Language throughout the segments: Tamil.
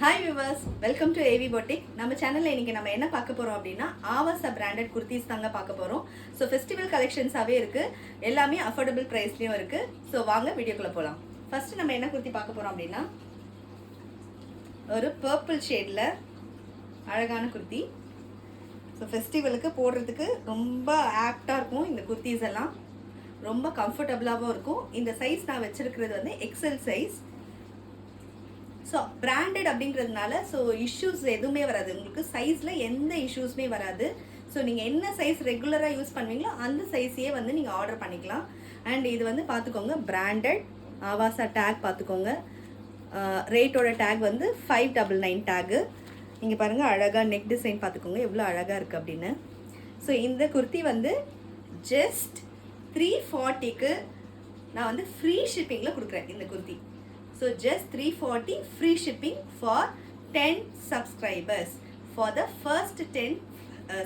Hi viewers, welcome to AV Boutique. நம்ம சேனல்ல இன்னைக்கு நம்ம என்ன பார்க்க போறோம் அப்படினா ஆவாசா பிராண்டட் குர்தீஸ் தாங்க பார்க்க போறோம். சோ ஃபெஸ்டிவல் கலெக்ஷன்ஸாவே இருக்கு. எல்லாமே அஃபோர்டபிள் பிரைஸ்லயும் இருக்கு. சோ வாங்க வீடியோக்குள்ள போலாம். ஃபர்ஸ்ட் நம்ம என்ன குர்தி பார்க்க போறோம் அப்படினா ஒரு பர்பிள் ஷேட்ல அழகான குர்தி. சோ ஃபெஸ்டிவலுக்கு போடுறதுக்கு ரொம்ப ஆப்டா இருக்கும் இந்த குர்தீஸ் எல்லாம். ரொம்ப கம்ஃபர்ட்டபிளாவும் இருக்கும். இந்த சைஸ் நான் வச்சிருக்கிறது வந்து XL சைஸ். ஸோ பிராண்டட் அப்படிங்கிறதுனால ஸோ இஷ்யூஸ் எதுவுமே வராது, உங்களுக்கு சைஸில் எந்த இஷ்யூஸுமே வராது. ஸோ நீங்கள் என்ன சைஸ் ரெகுலராக யூஸ் பண்ணுவீங்களோ அந்த சைஸையே வந்து நீங்கள் ஆர்டர் பண்ணிக்கலாம். அண்ட் இது வந்து பார்த்துக்கோங்க, பிராண்டட் ஆவாசா டேக் பார்த்துக்கோங்க. ரேட்டோட டேக் வந்து 599 டேகு. இங்கே பாருங்கள், அழகாக நெக் டிசைன் பார்த்துக்கோங்க எவ்வளோ அழகாக இருக்குது அப்படின்னு. ஸோ இந்த குர்த்தி வந்து ஜஸ்ட் 340க்கு நான் வந்து ஃப்ரீ ஷிப்பிங்கில் கொடுக்குறேன் இந்த kurti. So just 340 free shipping for 10 subscribers. For the first 10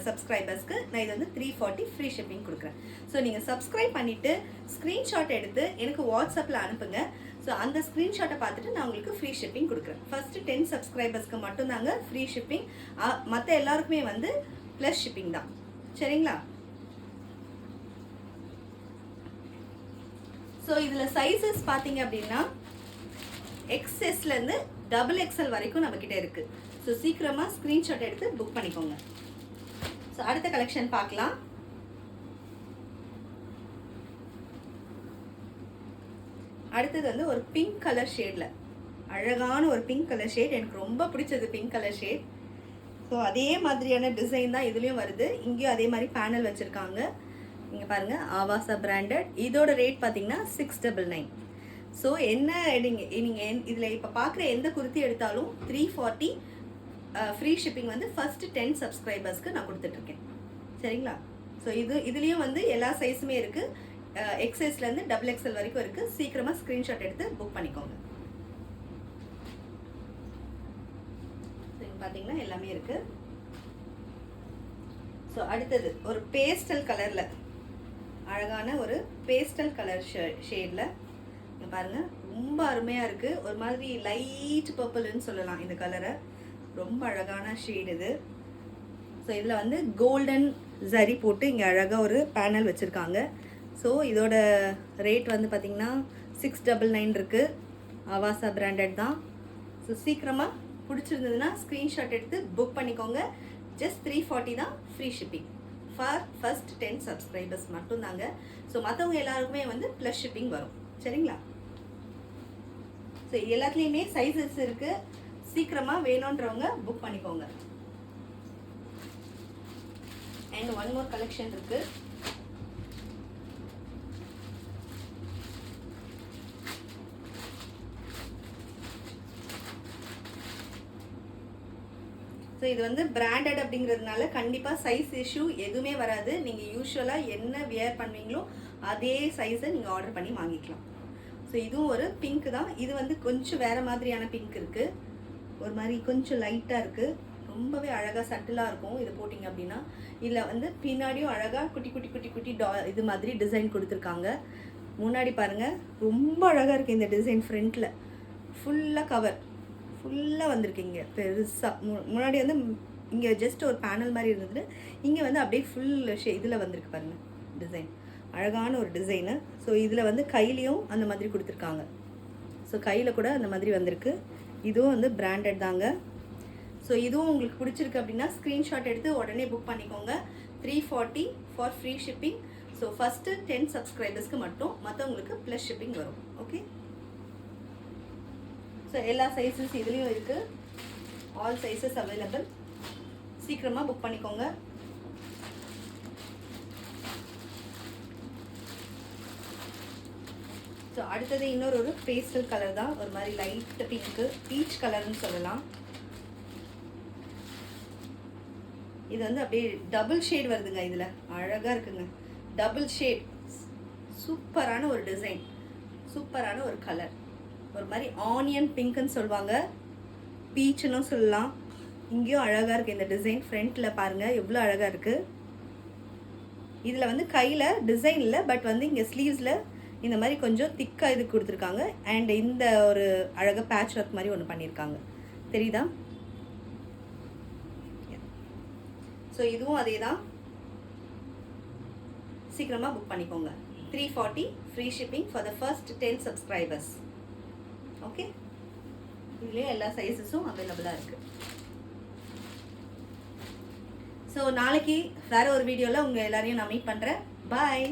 subscribersக்கு நான் இது வந்து 340 free shipping கொடுக்குறேன். ஸோ நீங்கள் சப்ஸ்கிரைப் பண்ணிவிட்டு ஸ்க்ரீன்ஷாட் எடுத்து எனக்கு வாட்ஸ்அப்பில் அனுப்புங்க. ஸோ அந்த ஸ்க்ரீன்ஷாட்டை பார்த்துட்டு நான் உங்களுக்கு ஃப்ரீ ஷிப்பிங் கொடுக்குறேன். ஃபர்ஸ்ட் 10 சப்ஸ்கிரைபர்ஸ்க்கு மட்டும்தாங்க ஃப்ரீ ஷிப்பிங். மற்ற எல்லாருக்குமே வந்து ப்ளஸ் ஷிப்பிங் தான். சரிங்களா? ஸோ இதில் சைஸஸ் பார்த்தீங்க அப்படின்னா XSலேருந்து XXL வரைக்கும் நம்மக்கிட்ட இருக்குது. ஸோ சீக்கிரமாக ஸ்க்ரீன்ஷாட் எடுத்து புக் பண்ணிக்கோங்க. ஸோ அடுத்த கலெக்ஷன் பார்க்கலாம். அடுத்தது வந்து ஒரு பிங்க் கலர் ஷேடில் அழகான ஒரு பிங்க் கலர் ஷேட். எனக்கு ரொம்ப பிடிச்சது பிங்க் கலர் ஷேட். ஸோ அதே மாதிரியான டிசைன் தான் இதுலேயும் வருது. இங்கேயும் அதே மாதிரி பேனல் வச்சுருக்காங்க. இங்கே பாருங்கள், ஆவாசா பிராண்டட். இதோட ரேட் பார்த்தீங்கன்னா 699. ஸோ என்ன நீங்கள் இதில் இப்போ பார்க்குற எந்த குர்த்தி எடுத்தாலும் 340 ஃப்ரீ ஷிப்பிங் வந்து ஃபஸ்ட்டு 10 சப்ஸ்கிரைபர்ஸ்க்கு நான் கொடுத்துட்ருக்கேன். சரிங்களா? ஸோ இதுலேயும் வந்து எல்லா சைஸுமே இருக்குது. XSலேருந்து XXL வரைக்கும் இருக்குது. சீக்கிரமாக ஸ்க்ரீன்ஷாட் எடுத்து புக் பண்ணிக்கோங்க. பார்த்தீங்கன்னா எல்லாமே இருக்குது. ஸோ அடுத்தது ஒரு பேஸ்டல் கலரில் அழகான ஒரு பேஸ்டல் கலர் ஷேடில் பாருங்க, ரொம்ப அருமையாக இருக்குது. ஒரு மாதிரி லைட் பர்பிள்னு சொல்லலாம் இந்த கலரை. ரொம்ப அழகான ஷேட் இது. ஸோ இதில் வந்து கோல்டன் ஜரி போட்டு இங்கே அழகாக ஒரு பேனல் வச்சுருக்காங்க. ஸோ இதோட ரேட் வந்து பார்த்திங்கன்னா 699 இருக்குது. ஆவாசா பிராண்டட் தான். ஸோ சீக்கிரமாக பிடிச்சிருந்ததுன்னா ஸ்க்ரீன்ஷாட் எடுத்து புக் பண்ணிக்கோங்க. ஜஸ்ட் 340 தான் free shipping for first 10 subscribers மட்டும்தாங்க. ஸோ மற்றவங்க எல்லாருக்குமே வந்து ப்ளஸ் ஷிப்பிங் வரும். சரிங்களா? ஸோ எல்லாத்துலேயுமே சைஸஸ் இருக்குது. சீக்கிரமாக வேணுன்றவங்க புக் பண்ணிக்கோங்க. அண்ட் ஒன் மோர் கலெக்ஷன் இருக்குது. ஸோ இது வந்து பிராண்டட் அப்படிங்கிறதுனால கண்டிப்பாக சைஸ் இஷ்யூ எதுவுமே வராது. நீங்கள் யூஸ்வலாக என்ன வியர் பண்ணுவீங்களோ அதே சைஸை நீங்கள் ஆர்டர் பண்ணி வாங்கிக்கலாம். ஸோ இதுவும் ஒரு பிங்க் தான். இது வந்து கொஞ்சம் வேறு மாதிரியான பிங்க் இருக்குது. ஒரு மாதிரி கொஞ்சம் லைட்டாக இருக்குது. ரொம்பவே அழகாக சட்டிலாக இருக்கும் இது போட்டிங்க அப்படின்னா. இதில் வந்து பின்னாடியும் அழகாக குட்டி குட்டி குட்டி குட்டி இது மாதிரி டிசைன் கொடுத்துருக்காங்க. முன்னாடி பாருங்கள், ரொம்ப அழகாக இருக்குது இந்த டிசைன். ஃப்ரண்ட்டில் ஃபுல்லாக கவர் ஃபுல்லாக வந்திருக்கீங்க பெருசாக. முன்னாடி வந்து இங்கே ஜஸ்ட் ஒரு பேனல் மாதிரி இருந்தது. இங்கே வந்து அப்படியே ஃபுல் இதில் வந்திருக்கு பாருங்கள் டிசைன். அழகான ஒரு டிசைனு. ஸோ இதில் வந்து கையிலையும் அந்த மாதிரி கொடுத்துருக்காங்க. ஸோ கையில் கூட அந்த மாதிரி வந்திருக்கு. இதுவும் வந்து பிராண்டட் தாங்க. ஸோ இதுவும் உங்களுக்கு பிடிச்சிருக்கு அப்படின்னா ஸ்க்ரீன்ஷாட் எடுத்து உடனே புக் பண்ணிக்கோங்க. 340 for free shipping. So first 10 சப்ஸ்கிரைபர்ஸ்க்கு மட்டும், மற்றவங்களுக்கு ப்ளஸ் ஷிப்பிங் வரும். ஓகே? ஸோ எல்லா சைஸஸ் இதுலேயும் இருக்குது. All sizes available. சீக்கிரமாக புக் பண்ணிக்கோங்க. ஸோ அடுத்தது இன்னொரு பேஸ்டல் கலர் தான். ஒரு மாதிரி லைட் பிங்க்கு, பீச் கலர்னு சொல்லலாம். இது வந்து அப்படியே டபுள் ஷேட் வருதுங்க. இதில் அழகாக இருக்குங்க, டபுள் ஷேட். சூப்பரான ஒரு டிசைன், சூப்பரான ஒரு கலர். ஒரு மாதிரி ஆனியன் பிங்க்குன்னு சொல்லுவாங்க, பீச்சுன்னு சொல்லலாம். இங்கேயும் அழகாக இருக்குது இந்த டிசைன். ஃப்ரண்ட்டில் பாருங்கள் எவ்வளோ அழகாக இருக்குது. இதில் வந்து கையில் டிசைன் இல்லை, பட் வந்து இங்கே ஸ்லீவ்ஸில் இந்த மாதிரி கொஞ்சம் திக்காக இது கொடுத்துருக்காங்க. அண்ட் இந்த ஒரு அழகாக பேட்ச் ஒர்க் மாதிரி ஒன்று பண்ணியிருக்காங்க. தெரியுதா? ஸோ இதுவும் அதே தான், சீக்கிரமாக புக் பண்ணிக்கோங்க. 340 free shipping for the first 10 subscribers. Okay, இதுலேயே எல்லா சைஸஸும் அவைலபிளாக இருக்குது. ஸோ நாளைக்கு வேறு ஒரு வீடியோவில் உங்கள் எல்லாரையும் நான் மீட் பண்ணுறேன். பாய்.